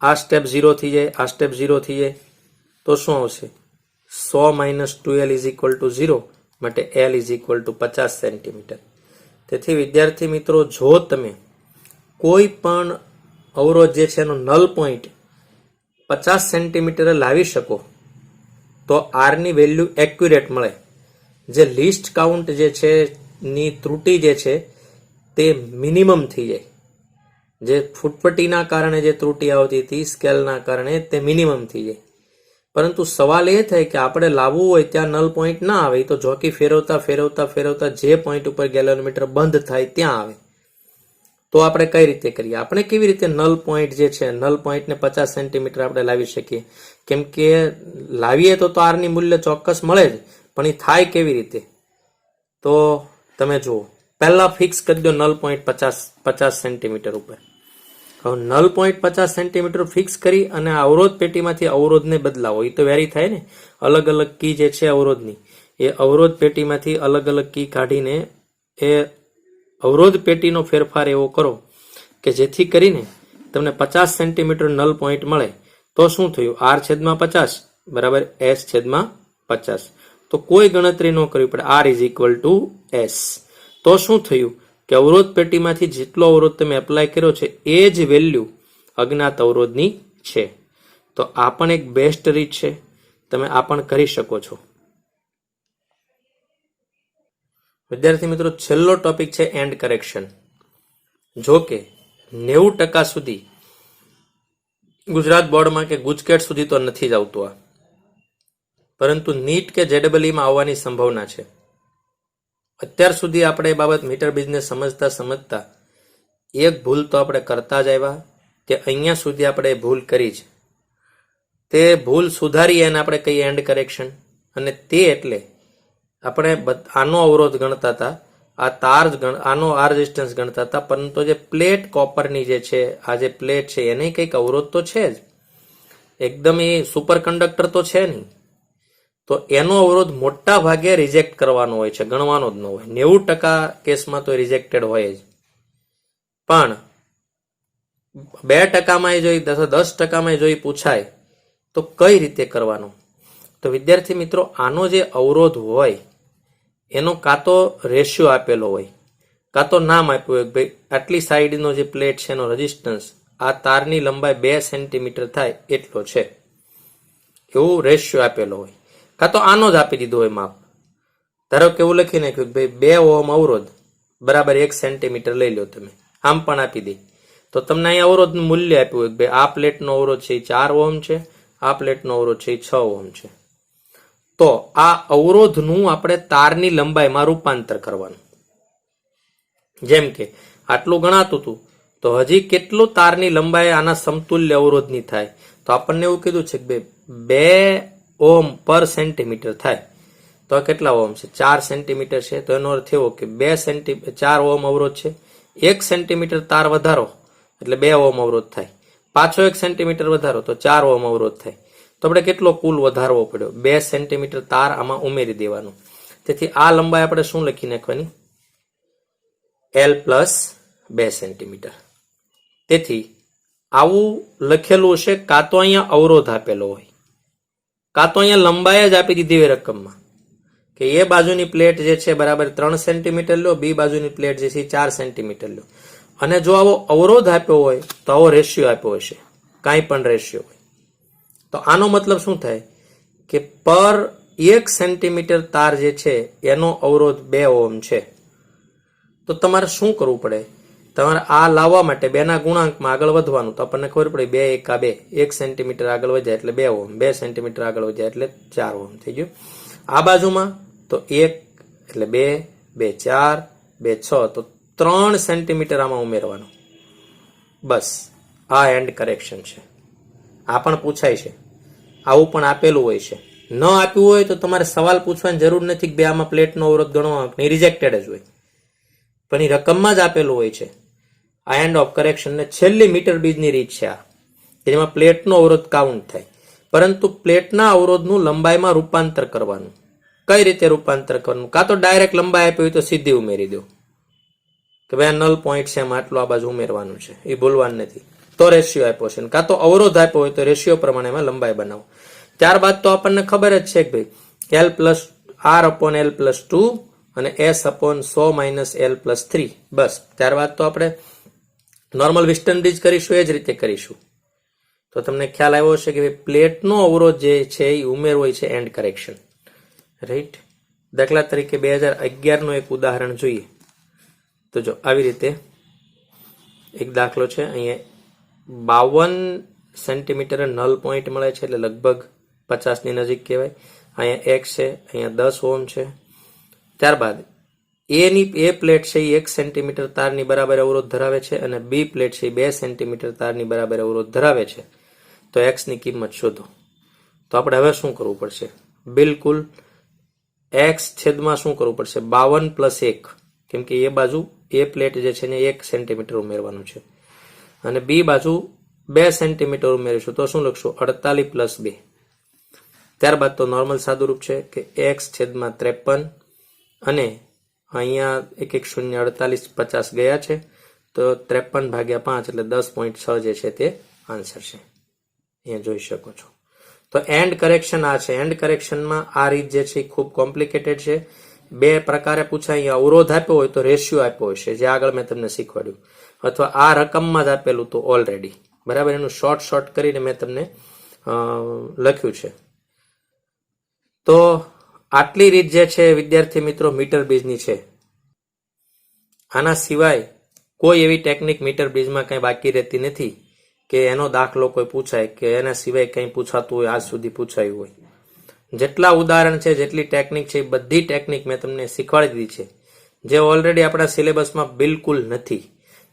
આ સ્ટેપ 0 થઈ જાય, આ સ્ટેપ 0 થઈ જાય. તો શું આવશે? 100 - 2L ઇઝ ઇક્વલ ટુ 0 માટે L is equal two 50 centimetre. તેથી વિદ્યાર્થી મિત્રો, જો તમે કોઈ પણ અવરોધ જે છે એનો નલ પોઈન્ટ 50 સેન્ટીમીટરે લાવી શકો તો આરની વેલ્યુ એક્યુરેટ મળે. જે લીસ્ટ કાઉન્ટ જે છે ની ત્રુટિ જે છે તે મિનિમમ થઈ જાય. જે ફૂટપટ્ટીના કારણે જે ત્રુટિ આવતી હતી સ્કેલના કારણે તે મિનિમમ થઈ જાય. પરંતુ સવાલ એ થાય કે આપણે લાવવું હોય ત્યાં નલ પોઈન્ટ ના આવે, તો જોકી ફેરવતા ફેરવતા ફેરવતા જે પોઈન્ટ ઉપર ગેલોનોમીટર બંધ થાય ત્યાં આવે. તો આપણે કઈ રીતે કરીએ? આપણે કેવી રીતે નલ પોઈન્ટ જે છે નલ પોઈન્ટને 50 સેન્ટીમીટર આપણે લાવી શકીએ? કેમ કે લાવીએ તો આરની મૂલ્ય ચોક્કસ મળે જ, પણ એ થાય કેવી રીતે? તો તમે જુઓ, પહેલા ફિક્સ કરી દો નલ પોઈન્ટ 50 સેન્ટીમીટર ઉપર. હવે નલ પોઈન્ટ 50 સેન્ટીમીટર ફિક્સ કરી અને અવરોધ પેટીમાંથી અવરોધને બદલાવો. એ તો વેરી થાય ને, અલગ અલગ કી જે છે અવરોધની, એ અવરોધ પેટીમાંથી અલગ અલગ કી કાઢીને એ અવરોધ પેટીનો ફેરફાર એવો કરો કે જેથી કરીને તમને 50 સેન્ટીમીટર નલ પોઈન્ટ મળે. તો શું થયું? આર છેદમાં 50 બરાબર એસ છેદમાં 50. તો કોઈ ગણતરી ન કરવી પડે, R is equal to S. તો શું થયું કે અવરોધ પેટીમાંથી જેટલો અવરોધ તમે એપ્લાય કર્યો છે એ જ વેલ્યુ અજ્ઞાત અવરોધની છે. તો આ પણ એક બેસ્ટ રીત છે, તમે આ પણ કરી શકો છો. વિદ્યાર્થી મિત્રો, છેલ્લો ટોપિક છે એન્ડ કરેક્શન. જો કે 90% સુધી ગુજરાત બોર્ડમાં કે ગુજકેટ સુધી તો નથી જ આવતું આ, પરંતુ નીટ કે જેડબલઈમાં આવવાની સંભાવના છે. અત્યાર સુધી આપણે એ બાબત મીટર બિઝનેસ સમજતા એક ભૂલ તો આપણે કરતા જ આવ્યા કે અહીંયા સુધી આપણે ભૂલ કરી જ. તે ભૂલ સુધારી એને આપણે કહીએ એન્ડ કરેક્શન. અને તે એટલે આપણે આનો અવરોધ ગણતા હતા આ તાર આનો આ રેઝિસ્ટન્સ ગણતા હતા, પરંતુ જે પ્લેટ કોપરની જે છે, આ જે પ્લેટ છે એને કંઈક અવરોધ તો છે જ, એકદમ એ સુપર કંડક્ટર તો છે નહીં, તો એનો અવરોધ મોટા ભાગે રિજેક્ટ કરવાનો હોય છે, ગણવાનો જ ન હોય. 90% કેસમાં તો રિજેક્ટેડ હોય જ, પણ 2%માં જોઈ 10%માં જોઈ પૂછાય તો કઈ રીતે કરવાનું. તો વિદ્યાર્થી મિત્રો, આનો જે અવરોધ હોય એનો કાં તો રેશિયો આપેલો હોય, કાં તો નામ આપ્યું હોય, ભાઈ આટલી સાઈડનો જે પ્લેટ છે એનો રેઝિસ્ટન્સ આ તારની લંબાઈ 2 સેન્ટીમીટર થાય એટલો છે, એવું રેશિયો આપેલો હોય, કાં તો આનો જ આપી દીધો હોય માપ. ધારો કે એવું લખી નાખ્યું ભાઈ 2 ઓહમ અવરોધ બરાબર 1 સેન્ટીમીટર લઈ લો તમે, આમ પણ આપી દે તો તમને અહીંયા અવરોધનું મૂલ્ય આપ્યું હોય ભાઈ આ પ્લેટનો અવરોધ છે એ 4 ઓહમ છે, આ પ્લેટનો અવરોધ છે એ 6 ઓહમ છે. તો આ અવરોધનું આપણે તારની લંબાઈમાં રૂપાંતર કરવાનું. જેમ કે આટલું ગણાતું હતું તો હજી કેટલું તારની લંબાઈ આના સમતુલ્ય અવરોધની થાય, તો આપણને એવું કીધું છે કે 2 ઓહમ પર સેન્ટીમીટર થાય, તો આ કેટલા ઓહમ છે? 4 સેન્ટીમીટર છે. તો એનો અર્થ એવો કે 4 ઓહમ અવરોધ છે, 1 સેન્ટીમીટર તાર વધારો એટલે 2 ઓહમ અવરોધ થાય, પાછો 1 સેન્ટીમીટર વધારો તો 4 ઓહમ અવરોધ થાય. તો આપણે કેટલો કુલ વધારવો પડ્યો? 2 સેન્ટીમીટર તાર આમાં ઉમેરી દેવાનું. તેથી આ લંબાઈ આપણે શું લખી નાખવાની? L plus 2 centimetre. તેથી આવું લખેલું હશે, કાં તો અહીંયા અવરોધ આપેલો હોય, કાં તો અહીંયા લંબાઈ જ આપી દીધી હોય રકમમાં કે એ બાજુની પ્લેટ જે છે બરાબર 3 સેન્ટીમીટર લો, બી બાજુની પ્લેટ જે છે 4 સેન્ટીમીટર લો. અને જો આવો અવરોધ આપ્યો હોય તો આવો રેશિયો આપ્યો હશે, કાંઈ પણ રેશિયો હોય, તો આનો મતલબ શું થાય કે પર 1 સેન્ટીમીટર તાર જે છે એનો અવરોધ 2 ઓહમ છે. તો તમારે શું કરવું પડે? તમારે આ લાવવા માટે 2 ના ગુણાંકમાં આગળ વધવાનું. તો આપણને ખબર પડે 2 એકા 2, 1 સેન્ટીમીટર આગળ વધ્યા એટલે 2 ઓહમ, 2 સેન્ટીમીટર આગળ વધ્યા એટલે 4 ઓહમ થઈ ગયું. આ બાજુમાં તો 1 એટલે 2, 2 4, 2 6, તો 3 સેન્ટીમીટર આમાં ઉમેરવાનું. બસ આ એન્ડ કરેક્શન છે. આ પણ પૂછાય છે, આવું પણ આપેલું હોય છે. ન આપ્યું હોય તો તમારે સવાલ પૂછવાની જરૂર નથી કે બે આમાં પ્લેટનો અવરોધ ગણવા, નહીં, રિજેક્ટેડ જ હોય, પણ એ રકમમાં જ આપેલું હોય છે. આ એન્ડ ઓફ કરેક્શન ને છેલ્લી મીટર બીજની રીત છે આ, જેમાં પ્લેટનો અવરોધ કાઉન્ટ થાય, પરંતુ પ્લેટના અવરોધનું લંબાઈમાં રૂપાંતર કરવાનું. કઈ રીતે રૂપાંતર કરવાનું? કાં તો ડાયરેક્ટ લંબાઈ આપી હોય તો સીધી ઉમેરી દો કે ભાઈ નલ પોઈન્ટ છે એમાં આટલું આ બાજુ ઉમેરવાનું છે, એ ભૂલવાનું નથી. તો રેશિયો આપ્યો છે, કાં તો અવરોધ આપ્યો હોય તો રેશિયો પ્રમાણે એમાં લંબાઈ બનાવો. ત્યારબાદ તો આપણને ખબર જ છે કે ભાઈ L plus R upon L plus 2 અને S upon 100 minus L plus 3. બસ ત્યારબાદ તો આપણે નોર્મલ વિસ્ટન બ્રિજ કરીશું, એ જ રીતે કરીશું. તો તમને ખ્યાલ આવ્યો હશે કે પ્લેટનો અવરોધ જે છે એ ઉમેરવો હોય છે એન્ડ કરેક્શન, રાઈટ. દાખલા તરીકે 2011 નું એક ઉદાહરણ જોઈએ. તો જો આવી રીતે એક દાખલો છે, અહીંયા 52 સેન્ટીમીટર નલ પોઈન્ટ મળે છે, એટલે લગભગ 50 ની નજીક કહેવાય. અહીંયા X છે, અહીંયા 10 ઓહમ છે. ત્યારબાદ એ પ્લેટ છે એ 1 સેન્ટીમીટર તારની બરાબર અવરોધ ધરાવે છે અને બી પ્લેટ છે એ 2 સેન્ટીમીટર તારની બરાબર અવરોધ ધરાવે છે. તો X ની કિંમત શોધો. તો આપણે હવે શું કરવું પડશે? બિલકુલ X છેદમાં શું કરવું પડશે? 52 પ્લસ 1, કેમ કે એ બાજુ એ પ્લેટ જે છે ને 1 સેન્ટીમીટર ઉમેરવાનું છે અને બી બાજુ 2 સેન્ટીમીટર ઉમેરીશું. તો શું લખશું? 48 પ્લસ 2. ત્યારબાદ તો નોર્મલ સાદુરૂપ છે કે X છેદમાં 53 અને અહીંયા 1 0 48 50 ગયા છે, તો 53 ભાગ્યા 5 એટલે 10.6 જે છે તે આન્સર છે. અહીંયા જોઈ શકો છો. તો એન્ડ કરેક્શન આ છે. એન્ડ કરેક્શનમાં આ રીત જે છે ખૂબ કોમ્પ્લિકેટેડ છે. 2 પ્રકારે પૂછાય. અહીંયા અવરોધ આપ્યો હોય તો રેશિયો આપ્યો હશે, જે આગળ મેં તમને શીખવાડ્યું, અથવા આ રકમમાં જ આપેલું તો ઓલરેડી, બરાબર. એનું શોર્ટ કરીને મેં તમને લખ્યું છે. તો આટલી રીત જે છે વિદ્યાર્થી મિત્રો મીટર બ્રિજની છે. આના સિવાય કોઈ એવી ટેકનિક મીટર બ્રિજમાં કંઈ બાકી રહેતી નથી કે એનો દાખલો કોઈ પૂછાય કે એના સિવાય કંઈ પૂછાતું હોય, આજ સુધી પૂછાયું હોય. જેટલા ઉદાહરણ છે, જેટલી ટેકનિક છે, એ બધી ટેકનિક મેં તમને શીખવાડી દીધી છે, જે ઓલરેડી આપણા સિલેબસમાં બિલકુલ નથી.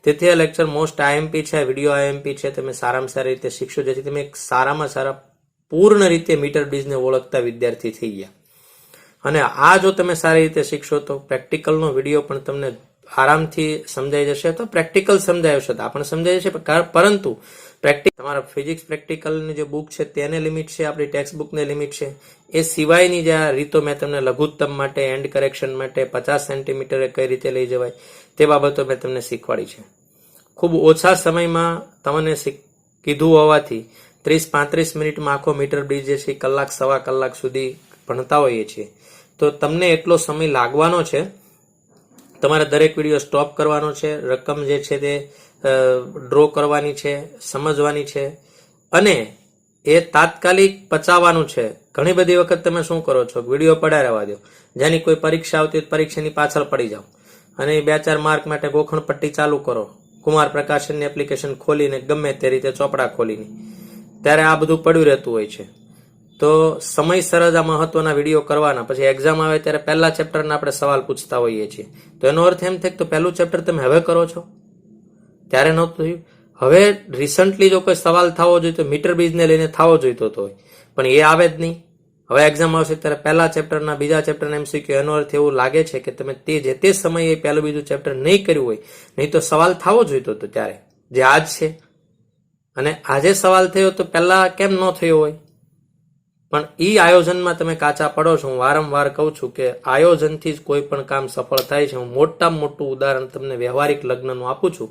તેથી આ લેક્ચર મોસ્ટ આઈએમપી છે, વિડીયો આઈએમપી છે. તમે સારામાં સારી રીતે શીખશો, જેથી તમે એક સારામાં સારા પૂર્ણ રીતે મીટર બ્રિજને ઓળખતા વિદ્યાર્થી થઈ ગયા. અને આ જો તમે સારી રીતે શીખશો તો પ્રેક્ટિકલનો વિડીયો પણ તમને આરામથી સમજાઈ જશે. તો પ્રેક્ટિકલ સમજાયું છે તો આપણને સમજાય જશે, પરંતુ તમારા ફિઝિક્સ પ્રેક્ટિકલની જે બુક છે તેને લિમિટ છે, આપણી ટેક્સ્ટ બુકને લિમિટ છે. એ સિવાયની જે આ રીતો મેં તમને લઘુત્તમ માટે, એન્ડ કરેક્શન માટે 50 સેન્ટીમીટરે કઈ રીતે લઈ જવાય તે બાબતો મેં તમને શીખવાડી છે. ખૂબ ઓછા સમયમાં તમને કીધું હોવાથી 30-35 મિનિટમાં આખો મીટર બ્રિજ જે છે કલાક સવા કલાક સુધી ભણતા હોઈએ છીએ. તો તમને એટલો સમય લાગવાનો છે. તમારે દરેક વિડીયો સ્ટોપ કરવાનો છે, રકમ જે છે તે ડ્રો કરવાની છે, સમજવાની છે અને એ તાત્કાલિક પચાવવાનું છે. ઘણી બધી વખત તમે શું કરો છો, વિડીયો પડ્યા રહેવા દો, જેની કોઈ પરીક્ષા આવતી હોય પરીક્ષાની પાછળ પડી જાઓ અને 2-4 માર્ક માટે ગોખણ પટ્ટી ચાલુ કરો, કુમાર પ્રકાશનની એપ્લિકેશન ખોલીને ગમે તે રીતે ચોપડા ખોલીને, ત્યારે આ બધું પડ્યું રહેતું હોય છે. તો સમયસર જ આ મહત્વના વિડીયો કરવાના. પછી એક્ઝામ આવે ત્યારે પહેલા ચેપ્ટરના આપણે સવાલ પૂછતા હોઈએ છીએ. તો એનો અર્થ એમ થાય કે પહેલું ચેપ્ટર તમે હવે કરો છો, ત્યારે નહોતું થયું. હવે રિસન્ટલી જો કોઈ સવાલ થવો જોઈએ તો મીટર બ્રિજને લઈને થવો જોઈતો હોય, પણ એ આવે જ નહીં. હવે એક્ઝામ આવશે ત્યારે પહેલા ચેપ્ટરના, બીજા ચેપ્ટરના MCQ. એનો અર્થ એવું લાગે છે કે તમે જે તે સમયે પહેલું બીજું ચેપ્ટર નહીં કર્યું હોય, નહીં તો સવાલ થવો જોઈતો હતો ત્યારે, જે આજ છે. અને આજે સવાલ થયો તો પહેલા કેમ ન થયો હોય? પણ ઈ આયોજનમાં તમે કાચા પડો છો. હું વારંવાર કહું છું કે આયોજનથી જ કોઈ પણ કામ સફળ થાય છે. હું મોટામાં મોટું ઉદાહરણ તમને વ્યવહારિક લગ્નનું આપું છું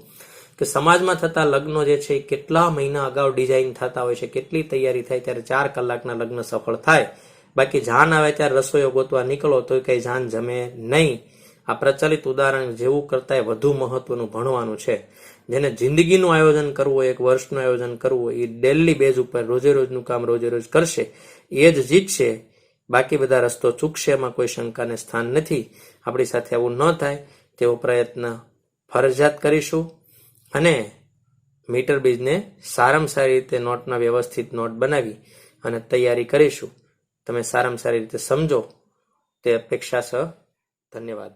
કે સમાજમાં થતા લગ્નો જે છે એ કેટલા મહિના અગાઉ ડિઝાઇન થતા હોય છે, કેટલી તૈયારી થાય ત્યારે 4 કલાકના લગ્ન સફળ થાય. બાકી જાન આવે ત્યારે રસોઈઓ ગોતવા નીકળો તો કઈ જાન જમે નહીં. આ પ્રચલિત ઉદાહરણ જેવું કરતા વધુ મહત્વનું ભણવાનું છે. જેને જિંદગીનું આયોજન કરવું હોય, એક વર્ષનું આયોજન કરવું હોય, એ ડેલી બેઝ ઉપર રોજે રોજનું કામ રોજે રોજ કરશે, એ જ જીતશે. બાકી બધા રસ્તો ચૂકશે, એમાં કોઈ શંકાને સ્થાન નથી. આપણી સાથે આવું ન થાય તેવો પ્રયત્ન ફરજિયાત કરીશું અને મીટર બ્રિજને સારામાં સારી રીતે નોટના વ્યવસ્થિત નોટ બનાવી અને તૈયારી કરીશું. તમે સારામાં સારી રીતે સમજો તે અપેક્ષા સહ. ધન્યવાદ.